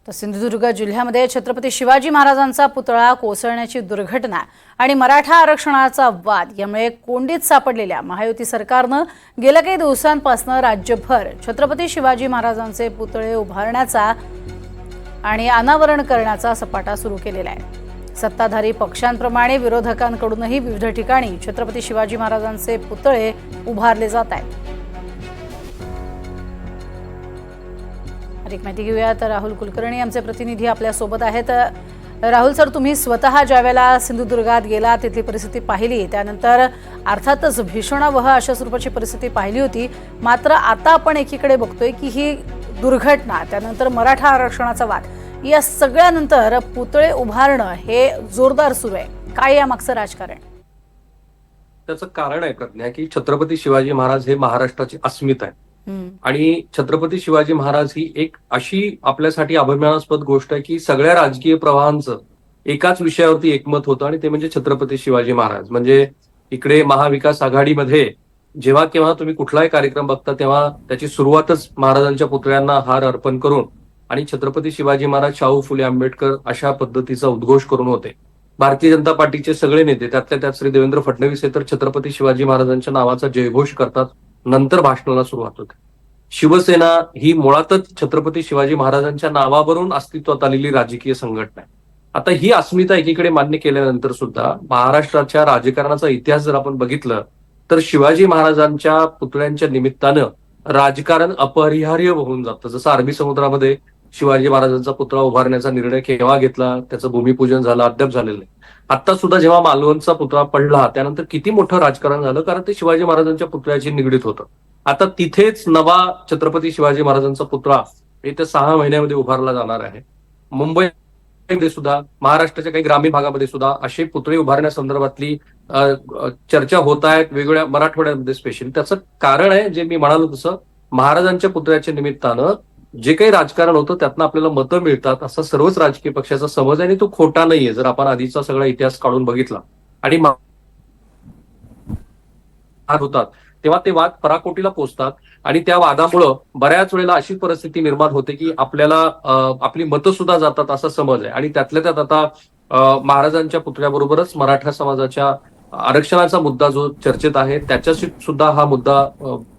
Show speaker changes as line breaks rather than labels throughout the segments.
तर सिंधुदुर्ग जिल्ह्यामध्ये छत्रपती शिवाजी महाराजांचा पुतळा कोसळण्याची दुर्घटना आणि मराठा आरक्षणाचा वाद यामुळे कोंडीत सापडलेल्या महायुती सरकारनं गेल्या काही दिवसांपासून राज्यभर छत्रपती शिवाजी महाराजांचे पुतळे उभारण्याचा आणि अनावरण करण्याचा सपाटा सुरू केलेला आहे। सत्ताधारी पक्षांप्रमाणे विरोधकांकडूनही विविध ठिकाणी छत्रपती शिवाजी महाराजांचे पुतळे उभारले जात आहेत। अधिक माहिती घेऊया तर राहुल कुलकर्णी आमचे प्रतिनिधी आपल्या सोबत आहेत। राहुल सर, तुम्ही स्वतः ज्यावेळेला सिंधुदुर्गात गेला तिथली परिस्थिती पाहिली, त्यानंतर अर्थातच भीषणावह अशा स्वरूपाची परिस्थिती पाहिली होती, मात्र आता आपण एकीकडे बघतोय की ही दुर्घटना, त्यानंतर मराठा आरक्षणाचा वाद, या सगळ्यानंतर पुतळे उभारणं हे जोरदार सुरू आहे। काय या मागचं राजकारण?
त्याचं कारण आहे प्रज्ञा की छत्रपती शिवाजी महाराज हे महाराष्ट्राची अस्मिता आहे आणि छत्रपती शिवाजी महाराज ही एक अशी आपल्यासाठी अभिमानास्पद गोष्ट आहे की सगळ्या राजकीय प्रवाहांचं एकाच विषयावरती एकमत होतं आणि ते म्हणजे छत्रपती शिवाजी महाराज। म्हणजे इकडे महाविकास आघाडीमध्ये जेव्हा केव्हा तुम्ही कुठलाही कार्यक्रम बघता तेव्हा त्याची सुरुवातच महाराजांच्या पुतळ्यांना हार अर्पण करून आणि छत्रपती शिवाजी महाराज, शाहू फुले आंबेडकर अशा पद्धतीचा उद्घोष करून होते। भारतीय जनता पार्टीचे सगळे नेते, त्यातल्या त्यात श्री देवेंद्र फडणवीस हे तर छत्रपती शिवाजी महाराजांच्या नावाचा जयघोष करतात, नंतर भाषणाला सुरुवात होते। शिवसेना ही मुळातच छत्रपती शिवाजी महाराजांच्या नावावरून अस्तित्वात आलेली राजकीय संघटना आहे। आता ही अस्मिता एकीकडे मान्य केल्यानंतर सुद्धा महाराष्ट्राच्या राजकारणाचा इतिहास जर आपण बघितलं तर शिवाजी महाराजांच्या पुतळ्यांच्या निमित्तानं राजकारण अपरिहार्य होऊन जातं। जसं अरबी समुद्रामध्ये शिवाजी महाराजांचा पुतळा उभारण्याचा निर्णय केव्हा घेतला, त्याचं भूमिपूजन झालं, अद्याप झालेलं नाही। आता सुद्धा जेव्हा मालवणचा पुतळा पडला त्यानंतर किती मोठं राजकारण झालं, कारण ते शिवाजी महाराजांच्या पुतळ्याशी निगडीत होतं। आता तिथेच नवा छत्रपती शिवाजी महाराजांचा पुतळा येत्या 6 महिन्यामध्ये उभारला जाणार आहे। मुंबईमध्ये सुद्धा, महाराष्ट्राच्या काही ग्रामीण भागामध्ये सुद्धा असे पुतळे उभारण्यासंदर्भातली चर्चा होत आहेत, वेगवेगळ्या मराठवाड्यामध्ये स्पेशली। त्याचं कारण आहे जे मी म्हणालो तसं, महाराजांच्या पुतळ्याच्या निमित्तानं जे काही राजकारण होतं त्यातनं आपल्याला मतं मिळतात असा सर्वच राजकीय पक्षाचा समज आहे आणि तो खोटा नाहीये जर आपण आधीचा सगळा इतिहास काढून बघितला। आणि होतात तेव्हा ते वाद पराकोटीला पोहोचतात आणि त्या वादामुळं बऱ्याच वेळेला अशी परिस्थिती निर्माण होते की आपल्याला आपली मतं सुद्धा जातात असा समज आहे। आणि त्यातल्या त्यात आता महाराजांच्या पुतळ्याबरोबरच मराठा समाजाच्या आरक्षणाचा मुद्दा जो चर्चेत आहे त्याच्याशी सुद्धा हा मुद्दा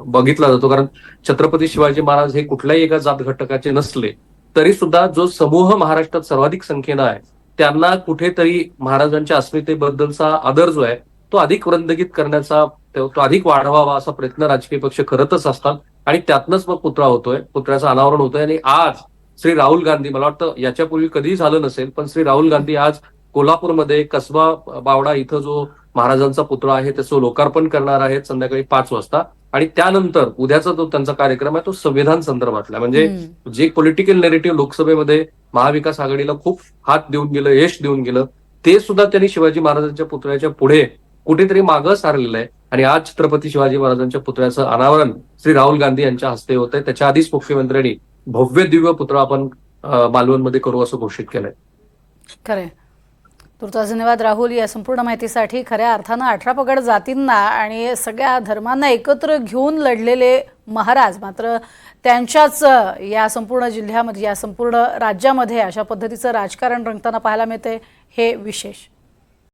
बघितला जातो। कारण छत्रपती शिवाजी महाराज हे कुठल्याही एका जात घटकाचे नसले तरी सुद्धा जो समूह महाराष्ट्रात सर्वाधिक संख्येनं आहे त्यांना कुठेतरी महाराजांच्या अस्मितेबद्दलचा आदर जो आहे तो अधिक वृंदगीत करण्याचा, तो अधिक वाढवावा असा प्रयत्न राजकीय पक्ष करतच असतात आणि त्यातनंच मग पुतळा होतोय, पुतळ्याचं अनावरण होतोय। आणि आज श्री राहुल गांधी, मला वाटतं याच्यापूर्वी कधीही झालं नसेल, पण श्री राहुल गांधी आज कोल्हापूरमध्ये कसबा बावडा इथं जो महाराजांचा पुतळा आहे त्याचं लोकार्पण करणार आहेत संध्याकाळी 5 वाजता। आणि त्यानंतर उद्याचा जो त्यांचा कार्यक्रम आहे तो संविधान संदर्भातला, म्हणजे जे पॉलिटिकल नेरेटिव्ह लोकसभेमध्ये महाविकास आघाडीला खूप हात देऊन गेलं, यश देऊन गेलं, ते सुद्धा त्यांनी शिवाजी महाराजांच्या पुतळ्याच्या पुढे कुठेतरी मागं सारलेलं आहे। आणि आज छत्रपती शिवाजी महाराजांच्या पुतळ्याचं अनावरण श्री राहुल गांधी यांच्या हस्ते होत आहे। त्याच्या आधीच मुख्यमंत्र्यांनी भव्य दिव्य पुतळा आपण मालवणमध्ये करू असं घोषित केलंय।
खरंय, तुर्तास धन्यवाद राहुल या संपूर्ण माहितीसाठी। खऱ्या अर्थानं 18 पगड जातींना आणि सगळ्या धर्मांना एकत्र घेऊन लढलेले महाराज, मात्र त्यांच्याच या संपूर्ण जिल्ह्यामध्ये, या संपूर्ण राज्यामध्ये अशा पद्धतीचं राजकारण रंगताना पाहायला मिळते, हे विशेष।